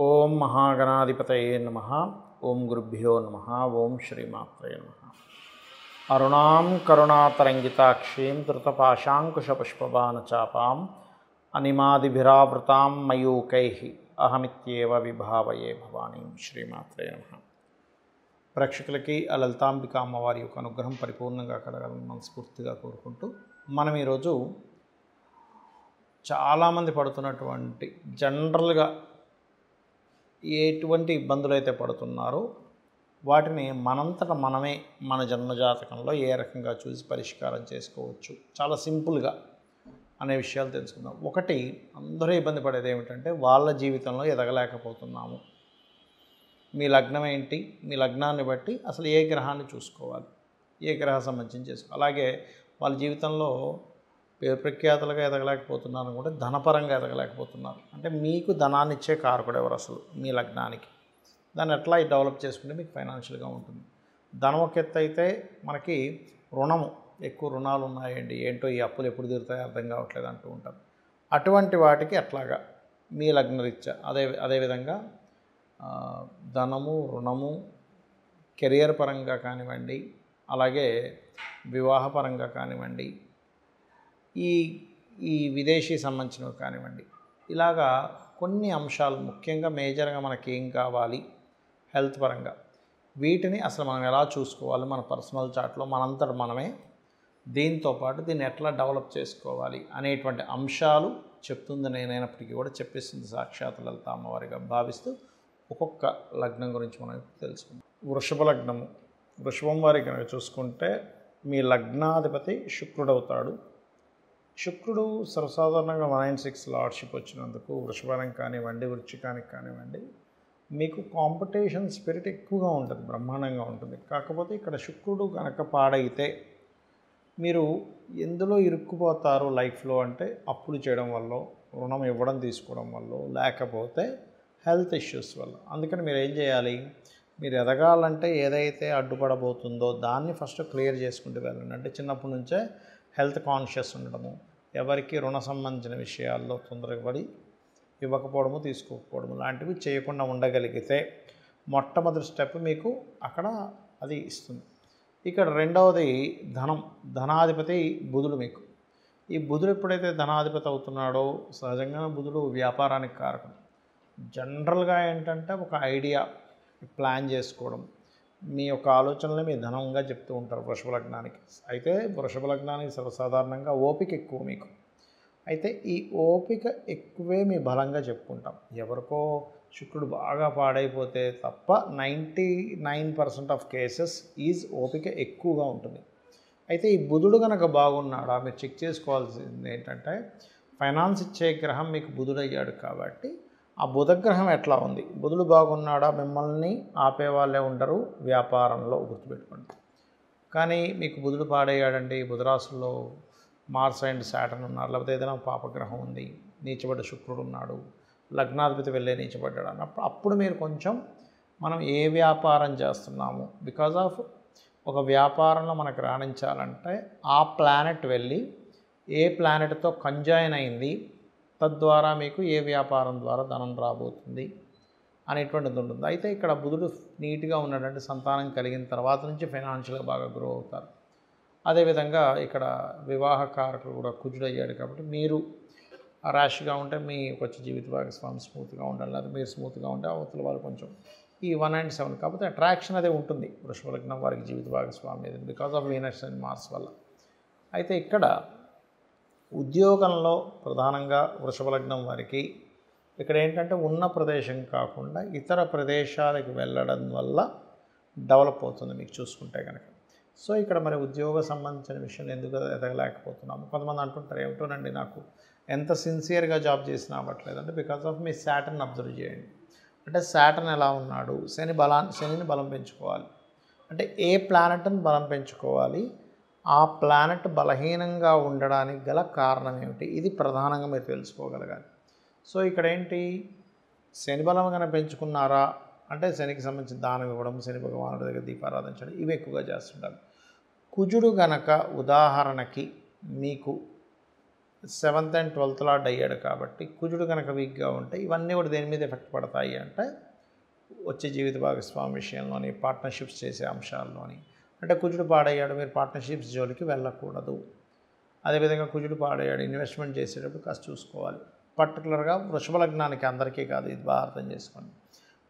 ఓం మహాగణాధిపతయే నమః. ఓం గురుభ్యో నమః. ఓం శ్రీమాత్రే నమః. అరుణాం కరుణాతరంగితాక్షీం ధృతపాశాంకుశపుష్పబాణచాపాం అనిమాదిభిరావృతాం మయూకైః అహమిత్యేవ విభావయే భవానీం. శ్రీమాత్రే నమః. ప్రేక్షకులకి ఆ లలితాంబిక అమ్మవారి యొక్క అనుగ్రహం పరిపూర్ణంగా కలగాలని మనస్ఫూర్తిగా కోరుకుంటూ మనం ఈరోజు చాలామంది పడుతున్నటువంటి జనరల్గా ఎటువంటి ఇబ్బందులు అయితే పడుతున్నారో వాటిని మనంతట మనమే మన జన్మజాతకంలో ఏ రకంగా చూసి పరిష్కారం చేసుకోవచ్చు, చాలా సింపుల్గా అనే విషయాలు తెలుసుకుందాం. ఒకటి, అందరూ ఇబ్బంది పడేది ఏమిటంటే వాళ్ళ జీవితంలో ఎదగలేకపోతున్నాము. మీ లగ్నం ఏంటి, మీ లగ్నాన్ని బట్టి అసలు ఏ గ్రహాన్ని చూసుకోవాలి, ఏ గ్రహ సంబంధించి చేసుకోవాలి. అలాగే వాళ్ళ జీవితంలో పేరు ప్రఖ్యాతులుగా ఎదగలేకపోతున్నారు కూడా ధనపరంగా ఎదగలేకపోతున్నారు. అంటే మీకు ధనాన్ని ఇచ్చే కారకుడు ఎవరు అసలు మీ లగ్నానికి, దాన్ని ఎట్లా డెవలప్ చేసుకుంటే మీకు ఫైనాన్షియల్గా ఉంటుంది. ధనం ఒక ఎత్తు అయితే మనకి రుణము, ఎక్కువ రుణాలు ఉన్నాయండి, ఏంటో ఈ అప్పులు ఎప్పుడు తీరుతాయో అర్థం కావట్లేదు అంటూ ఉంటారు. అటువంటి వాటికి ఎట్లాగా మీ లగ్నరీత్యా అదేవిధంగా ధనము, రుణము, కెరియర్ పరంగా కానివ్వండి, అలాగే వివాహపరంగా కానివ్వండి, ఈ విదేశీ సంబంధించినవి కానివ్వండి, ఇలాగా కొన్ని అంశాలు ముఖ్యంగా మేజర్గా మనకి ఏం కావాలి హెల్త్ పరంగా, వీటిని అసలు మనం ఎలా చూసుకోవాలి మన పర్సనల్ చార్ట్లో మనంతట మనమే, దీంతోపాటు దీన్ని ఎట్లా డెవలప్ చేసుకోవాలి అనేటువంటి అంశాలు చెప్తుంది నేనైనప్పటికీ కూడా చెప్పేస్తుంది సాక్షాత్ లలిత అమ్మవారిగా భావిస్తూ ఒక్కొక్క లగ్నం గురించి మనం తెలుసుకుందాం. వృషభ లగ్నము, వృషభం వారి కనుక చూసుకుంటే మీ లగ్నాధిపతి శుక్రుడు అవుతాడు. శుక్రుడు సర్వసాధారణంగా 196 లార్డ్షిప్ వచ్చినందుకు వృషభానికి కానివ్వండి, వృశ్చికానికి కానివ్వండి, మీకు కాంపిటీషన్ స్పిరిట్ ఎక్కువగా ఉంటుంది, బ్రహ్మాండంగా ఉంటుంది. కాకపోతే ఇక్కడ శుక్రుడు కనుక పాడైతే మీరు ఎందులో ఇరుక్కుపోతారు లైఫ్లో అంటే అప్పులు చేయడం వల్ల, రుణం ఇవ్వడం తీసుకోవడం వల్ల, లేకపోతే హెల్త్ ఇష్యూస్ వల్ల. అందుకని మీరు ఏం చేయాలి, మీరు ఎదగాలంటే ఏదైతే అడ్డుపడబోతుందో దాన్ని ఫస్ట్ క్లియర్ చేసుకుంటూ వెళ్ళండి. అంటే చిన్నప్పటి నుంచే హెల్త్ కాన్షియస్ ఉండడము, ఎవరికి రుణ సంబంధించిన విషయాల్లో తొందరగా పడి ఇవ్వకపోవడము, తీసుకోకపోవడము లాంటివి చేయకుండా ఉండగలిగితే మొట్టమొదటి స్టెప్ మీకు అక్కడ అది ఇస్తుంది. ఇక్కడ రెండవది ధనం, ధనాధిపతి బుధుడు. మీకు ఈ బుధుడు ఎప్పుడైతే ధనాధిపతి అవుతున్నాడో సహజంగానే బుధుడు వ్యాపారానికి కారకం. జనరల్గా ఏంటంటే ఒక ఐడియా ప్లాన్ చేసుకోవడం, మీ యొక్క ఆలోచనలు మీ ధనంగా చెప్తూ ఉంటారు వృషభ లగ్నానికి. అయితే వృషభ లగ్నానికి సర్వసాధారణంగా ఓపిక ఎక్కువ మీకు. అయితే ఈ ఓపిక ఎక్కువే మీ బలంగా చెప్పుకుంటాం. ఎవరికో శుక్రుడు బాగా పాడైపోతే తప్ప 99% ఆఫ్ కేసెస్ ఈజ్ ఓపిక ఎక్కువగా ఉంటుంది. అయితే ఈ బుధుడు కనుక బాగున్నాడా మీరు చెక్ చేసుకోవాల్సింది ఏంటంటే, ఫైనాన్స్ ఇచ్చే గ్రహం మీకు బుధుడు అయ్యాడు కాబట్టి ఆ బుధగ్రహం ఎట్లా ఉంది, బుధుడు బాగున్నాడా మిమ్మల్ని ఆపేవాళ్ళే ఉండరు వ్యాపారంలో, గుర్తుపెట్టుకోండి. కానీ మీకు బుధుడు పాడయ్యాడండి, బుధరాశుల్లో మార్స్ అండ్ సాటర్న్ ఉన్నారు, లేకపోతే ఏదైనా పాపగ్రహం ఉంది, నీచబడ్డ శుక్రుడు ఉన్నాడు, లగ్నాధిపతి వెళ్ళే నీచబడ్డాడు అన్నప్పుడు అప్పుడు మీరు కొంచెం మనం ఏ వ్యాపారం చేస్తున్నాము, బికాజ్ ఆఫ్ ఒక వ్యాపారంలో మనకు రాణించాలంటే ఆ ప్లానెట్ వెళ్ళి ఏ ప్లానెట్తో కంజాయిన్ అయింది, తద్వారా మీకు ఏ వ్యాపారం ద్వారా ధనం రాబోతుంది అనేటువంటిది ఉంటుంది. అయితే ఇక్కడ బుధుడు నీట్గా ఉన్నాడంటే సంతానం కలిగిన తర్వాత నుంచి ఫైనాన్షియల్గా బాగా గ్రో అవుతారు. అదేవిధంగా ఇక్కడ వివాహ కారకుడు కూడా కుజుడు అయ్యాడు కాబట్టి మీరు ర్యాష్గా ఉంటే మీ వచ్చే జీవిత భాగస్వామి స్మూత్గా ఉండాలి, లేదా మీరు స్మూత్గా ఉంటే అవతల వాళ్ళు కొంచెం ఈ 1 and 7 కాకపోతే అట్రాక్షన్ అదే ఉంటుంది వృషభ లగ్నం వారికి జీవిత భాగస్వామి మీద, because of venus and mars వల్ల. అయితే ఇక్కడ ఉద్యోగంలో ప్రధానంగా వృషభ లగ్నం వారికి ఇక్కడ ఏంటంటే ఉన్న ప్రదేశం కాకుండా ఇతర ప్రదేశాలకు వెళ్ళడం వల్ల డెవలప్ అవుతుంది మీకు చూసుకుంటే కనుక. సో ఇక్కడ మరి ఉద్యోగ సంబంధించిన విషయంలో ఎందుకు ఎదగలేకపోతున్నాము, కొంతమంది అంటుంటారు ఏమిటోనండి నాకు ఎంత సిన్సియర్గా జాబ్ చేసినా అవ్వట్లేదు అంటే, because of me Saturn observe చేయండి. అంటే సాటర్న్ ఎలా ఉన్నాడు, శనిని బలం పెంచుకోవాలి. అంటే ఏ ప్లానెట్ని బలం పెంచుకోవాలి, ఆ ప్లానెట్ బలహీనంగా ఉండడానికి గల కారణం ఏమిటి, ఇది ప్రధానంగా మీరు తెలుసుకోగలగాలి. సో ఇక్కడ ఏంటి, శని బలం కనుక పెంచుకున్నారా అంటే శనికి సంబంధించిన దానం ఇవ్వడం, శని భగవానుడి దగ్గర దీపారాధించడం, ఇవి ఎక్కువగా చేస్తుంటారు. కుజుడు గనక ఉదాహరణకి మీకు 7th అండ్ 12th లార్డ్ అయ్యాడు కాబట్టి కుజుడు కనుక వీక్గా ఉంటే ఇవన్నీ కూడా దేని మీద ఎఫెక్ట్ పడతాయి అంటే వచ్చే జీవిత భాగస్వామి విషయంలోని, పార్ట్నర్షిప్స్ చేసే అంశాల్లోని. అంటే కుజుడు పాడయ్యాడు, మీరు పార్ట్నర్షిప్స్ జోలికి వెళ్ళకూడదు. అదేవిధంగా కుజుడు పాడయ్యాడు, ఇన్వెస్ట్మెంట్ చేసేటప్పుడు కాస్త చూసుకోవాలి. పర్టికులర్గా వృషభ లగ్నానికి అందరికీ కాదు, ఇది బాగా అర్థం చేసుకోండి.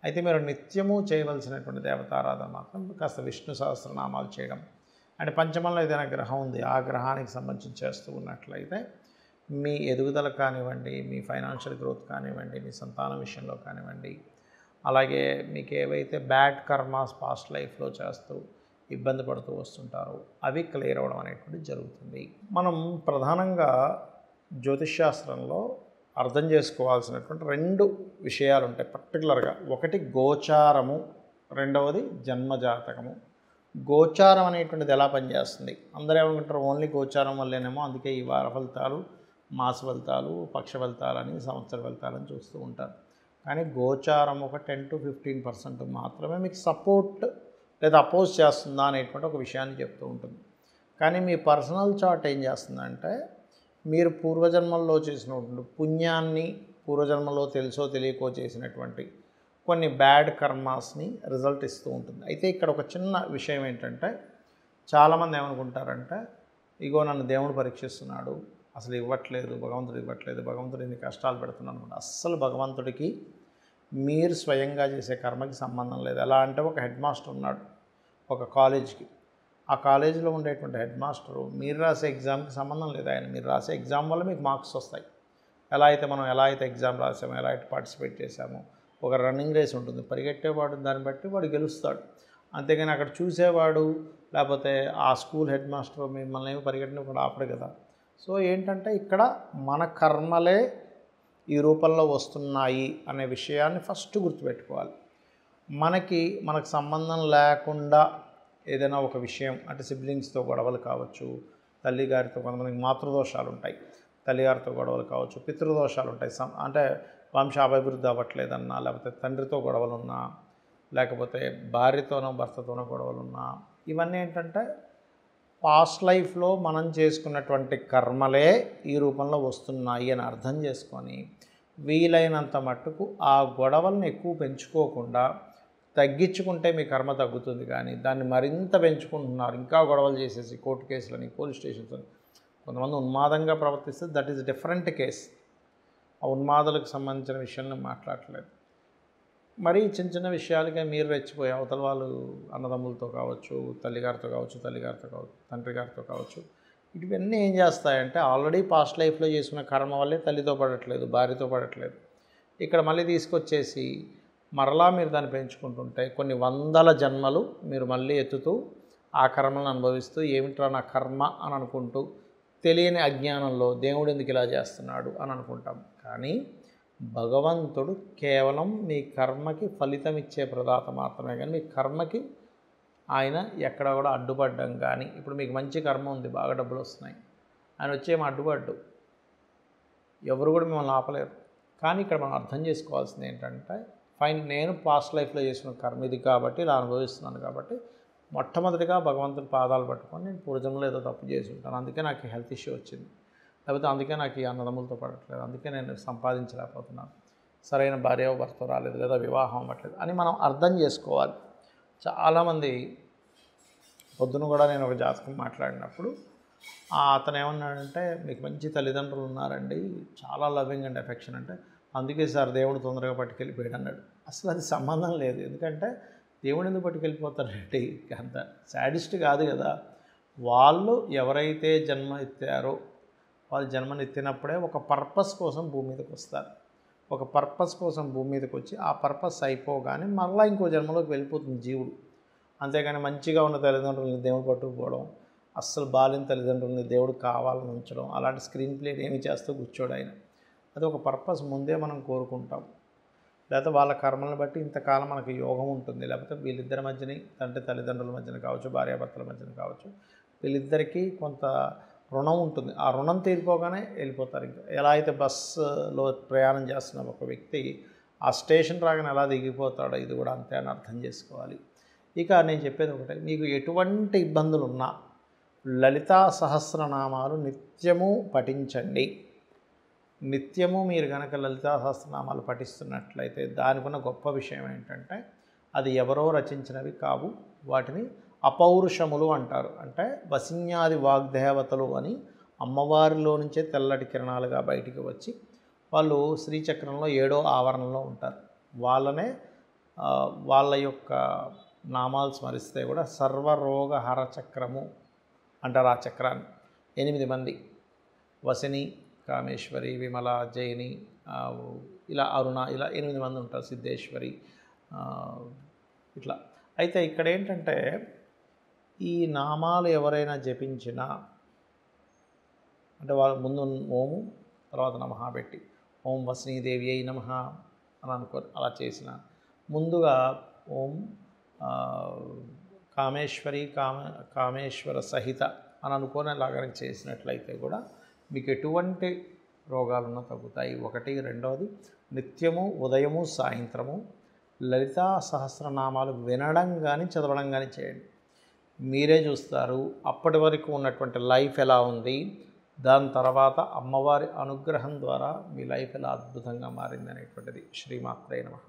అయితే మీరు నిత్యము చేయవలసినటువంటి దేవతారాధన మాత్రం కాస్త విష్ణు సహస్రనామాలు చేయడం, అంటే పంచమంలో ఏదైనా గ్రహం ఉంది ఆ గ్రహానికి సంబంధించి చేస్తూ ఉన్నట్లయితే మీ ఎదుగుదల కానివ్వండి, మీ ఫైనాన్షియల్ గ్రోత్ కానివ్వండి, మీ సంతానం విషయంలో కానివ్వండి, అలాగే మీకు ఏవైతే బ్యాడ్ కర్మాస్ పాస్ట్ లైఫ్లో చేస్తూ ఇబ్బంది పడుతూ వస్తుంటారో అవి క్లియర్ అవ్వడం అనేటువంటిది జరుగుతుంది. మనం ప్రధానంగా జ్యోతిష్శాస్త్రంలో అర్థం చేసుకోవాల్సినటువంటి 2 విషయాలు ఉంటాయి పర్టికులర్గా. ఒకటి గోచారము, రెండవది జన్మజాతకము. గోచారం అనేటువంటిది ఎలా పనిచేస్తుంది? అందరూ ఏమనుకుంటారు ఓన్లీ గోచారం వల్లేనేమో, అందుకే ఈ వార ఫలితాలు, మాస ఫలితాలు, పక్ష ఫలితాలని, సంవత్సర ఫలితాలని చూస్తూ ఉంటారు. కానీ గోచారం ఒక 10 to 15% మాత్రమే మీకు సపోర్ట్ లేదా అపోజ్ చేస్తుందా అనేటువంటి ఒక విషయాన్ని చెప్తూ ఉంటుంది. కానీ మీ పర్సనల్ చార్ట్ ఏం చేస్తుందంటే మీరు పూర్వజన్మల్లో చేసినటువంటి పుణ్యాన్ని, పూర్వజన్మలో తెలుసో తెలియకో చేసినటువంటి కొన్ని బ్యాడ్ కర్మాస్ని రిజల్ట్ ఇస్తూ ఉంటుంది. అయితే ఇక్కడ ఒక చిన్న విషయం ఏంటంటే చాలామంది ఏమనుకుంటారంటే ఇగో నన్ను దేవుడు పరీక్షిస్తున్నాడు, అసలు ఇవ్వట్లేదు, భగవంతుడు ఇవ్వట్లేదు, భగవంతుడు ఇన్ని కష్టాలు పెడుతున్నాను అనుకుంటా. అస్సలు భగవంతుడికి మీరు స్వయంగా చేసే కర్మకి సంబంధం లేదు. ఎలా అంటే ఒక హెడ్ మాస్టర్ ఉన్నాడు ఒక కాలేజ్కి, ఆ కాలేజీలో ఉండేటువంటి హెడ్ మాస్టరు మీరు రాసే ఎగ్జామ్కి సంబంధం లేదు. ఆయన మీరు రాసే ఎగ్జామ్ వల్ల మీకు మార్క్స్ వస్తాయి. ఎలా అయితే ఎగ్జామ్ రాసామో, ఎలా అయితే పార్టిసిపేట్ చేశామో, ఒక రన్నింగ్ రేస్ ఉంటుంది, పరిగెట్టేవాడు దాన్ని బట్టి వాడు గెలుస్తాడు. అంతేగాని అక్కడ చూసేవాడు లేకపోతే ఆ స్కూల్ హెడ్ మాస్టర్ మిమ్మల్ని ఏమి పరిగెట్టినప్పుడు ఆపడు కదా. సో ఏంటంటే ఇక్కడ మన కర్మలే ఈ రూపంలో వస్తున్నాయి అనే విషయాన్ని ఫస్ట్ గుర్తుపెట్టుకోవాలి. మనకు సంబంధం లేకుండా ఏదైనా ఒక విషయం, అంటే సిబ్లింగ్స్తో గొడవలు కావచ్చు, తల్లిగారితో కొంతమందికి మాతృదోషాలు ఉంటాయి, తల్లిగారితో గొడవలు కావచ్చు, పితృదోషాలు ఉంటాయి, అంటే వంశాభివృద్ధి అవ్వట్లేదన్నా, లేకపోతే తండ్రితో గొడవలున్నా, లేకపోతే భార్యతోనో భర్తతోనో గొడవలున్నా, ఇవన్నీ ఏంటంటే పాస్ట్ లైఫ్లో మనం చేసుకున్నటువంటి కర్మలే ఈ రూపంలో వస్తున్నాయి అని అర్థం చేసుకొని వీలైనంత మట్టుకు ఆ గొడవలను ఎక్కువ పెంచుకోకుండా తగ్గించుకుంటే మీ కర్మ తగ్గుతుంది. కానీ దాన్ని మరింత పెంచుకుంటున్నారు, ఇంకా గొడవలు చేసేసి కోర్టు కేసులని, పోలీస్ స్టేషన్స్ అని. కొంతమంది ఉన్మాదంగా ప్రవర్తిస్తే దట్ ఈస్ డిఫరెంట్ కేస్. ఆ ఉన్మాదులకు సంబంధించిన విషయాన్ని మాట్లాడట్లేదు. మరీ చిన్న చిన్న విషయాలుగా మీరు రెచ్చిపోయి అవతల వాళ్ళు అన్నదమ్ములతో కావచ్చు, తల్లిగారితో కావచ్చు, తండ్రి గారితో కావచ్చు, ఇవన్నీ ఏం చేస్తాయంటే ఆల్రెడీ పాస్ట్ లైఫ్లో చేసుకున్న కర్మ వల్లే తల్లితో పడట్లేదు, భార్యతో పడట్లేదు. ఇక్కడ మళ్ళీ తీసుకొచ్చేసి మరలా మీరు దాన్ని పెంచుకుంటుంటే కొన్ని వందల జన్మలు మీరు మళ్ళీ ఎత్తుతూ ఆ కర్మలను అనుభవిస్తూ ఏమిట్రా నా కర్మ అని అనుకుంటూ తెలియని అజ్ఞానంలో దేవుడు ఎందుకు ఇలా చేస్తున్నాడు అని అనుకుంటాం. కానీ భగవంతుడు కేవలం మీ కర్మకి ఫలితం ఇచ్చే ప్రదాత మాత్రమే. కానీ మీ కర్మకి ఆయన ఎక్కడ కూడా అడ్డుపడ్డం కానీ, ఇప్పుడు మీకు మంచి కర్మ ఉంది, బాగా డబ్బులు వస్తున్నాయి, ఆయన వచ్చేమో అడ్డుపడ్డు, ఎవరు కూడా మిమ్మల్ని ఆపలేరు. కానీ ఇక్కడ మనం అర్థం చేసుకోవాల్సింది ఏంటంటే ఫైన్, నేను పాస్ట్ లైఫ్లో చేసిన కర్మ ఇది కాబట్టి ఇలా అనుభవిస్తున్నాను కాబట్టి మొట్టమొదటిగా భగవంతుని పాదాలు పట్టుకొని నేను పూర్వజన్మలో ఏదో తప్పు చేసి ఉంటాను, అందుకే నాకు హెల్త్ ఇష్యూ వచ్చింది, లేకపోతే అందుకే నాకు ఈ అన్నదమ్ములతో పడట్లేదు, అందుకే నేను సంపాదించలేకపోతున్నాను, సరైన భార్య భర్త రాలేదు, లేదా వివాహం అవ్వట్లేదు అని మనం అర్థం చేసుకోవాలి. చాలామంది పొద్దున కూడా నేను ఒక జాతకం మాట్లాడినప్పుడు అతను ఏమన్నాడంటే మీకు మంచి తల్లిదండ్రులు ఉన్నారండి, చాలా లవింగ్ అండ్ ఎఫెక్షన్, అంటే అందుకే సార్ దేవుడు తొందరగా పట్టుకెళ్ళిపోయాడు అన్నాడు. అసలు అది సంబంధం లేదు. ఎందుకంటే దేవుడు ఎందుకు పట్టుకెళ్ళిపోతారంటే అంత సాడిస్ట్ కాదు కదా. వాళ్ళు ఎవరైతే జన్మ ఎత్తారో వాళ్ళు జన్మనెత్తినప్పుడే ఒక పర్పస్ కోసం భూమి మీదకి వస్తారు. ఒక పర్పస్ కోసం భూమి మీదకి వచ్చి ఆ పర్పస్ అయిపోగానే మళ్ళీ ఇంకో జన్మలోకి వెళ్ళిపోతుంది జీవుడు. అంతేగాని మంచిగా ఉన్న తల్లిదండ్రులని దేవుడు పట్టుకుపోవడం, అస్సలు బాలిన తల్లిదండ్రులని దేవుడు కావాలని ఉంచడం, అలాంటి స్క్రీన్ ప్లే ఏమి చేస్తూ కూర్చోడు ఆయన. అది ఒక పర్పస్ ముందే మనం కోరుకుంటాం. లేకపోతే వాళ్ళ కర్మలను బట్టి ఇంతకాలం మనకు యోగం ఉంటుంది, లేకపోతే వీళ్ళిద్దరి మధ్యని అంటే తల్లిదండ్రుల మధ్యన కావచ్చు, భార్యాభర్తల మధ్యన కావచ్చు, వీళ్ళిద్దరికీ కొంత రుణం ఉంటుంది. ఆ రుణం తీరిపోగానే వెళ్ళిపోతారు. ఇంకా ఎలా అయితే బస్సులో ప్రయాణం చేస్తున్న ఒక వ్యక్తి ఆ స్టేషన్ రాగానే ఎలా దిగిపోతాడో ఇది కూడా అంతే అని అర్థం చేసుకోవాలి. ఇక నేను చెప్పేది ఒకటే, మీకు ఎటువంటి ఇబ్బందులు ఉన్నా లలితా సహస్రనామాలు నిత్యము పఠించండి. నిత్యము మీరు కనుక లలితా సహస్రనామాలు పఠిస్తున్నట్లయితే దానికి ఉన్న గొప్ప విషయం ఏంటంటే అది ఎవరో రచించినవి కావు, వాటిని అపౌరుషములు అంటారు. అంటే వసిన్యాది వాగ్దేవతలు అని అమ్మవారిలో నుంచే తెల్లటి కిరణాలుగా బయటికి వచ్చి వాళ్ళు శ్రీచక్రంలో 7వ ఆవరణలో ఉంటారు. వాళ్ళ యొక్క నామాలు స్మరిస్తే కూడా సర్వరోగహర చక్రము అంటారు. ఆ చక్రాన్ని 8 మంది, వసిని, కామేశ్వరి, విమల, జైని, ఇలా అరుణ, ఇలా 8 మంది ఉంటారు, సిద్ధేశ్వరి, ఇట్లా. అయితే ఇక్కడ ఏంటంటే ఈ నామాలు ఎవరైనా జపించినా అంటే వాళ్ళ ముందు ఓము తర్వాత నమః పెట్టి ఓం వసినీదేవి అయి నమః అని అనుకో, అలా చేసిన ముందుగా ఓం కామేశ్వరి కామేశ్వర సహిత అని అనుకోని అలాగని చేసినట్లయితే కూడా మీకు ఎటువంటి రోగాలున్నా తగ్గుతాయి. ఒకటి. రెండవది, నిత్యము ఉదయము సాయంత్రము లలితా సహస్రనామాలు వినడం కానీ చదవడం కానీ చేయండి. మీరే చూస్తారు అప్పటి వరకు ఉన్నటువంటి లైఫ్ ఎలా ఉంది, దాని తర్వాత అమ్మవారి అనుగ్రహం ద్వారా మీ లైఫ్ ఎలా అద్భుతంగా మారింది అనేటువంటిది. శ్రీమాత్రే నమః.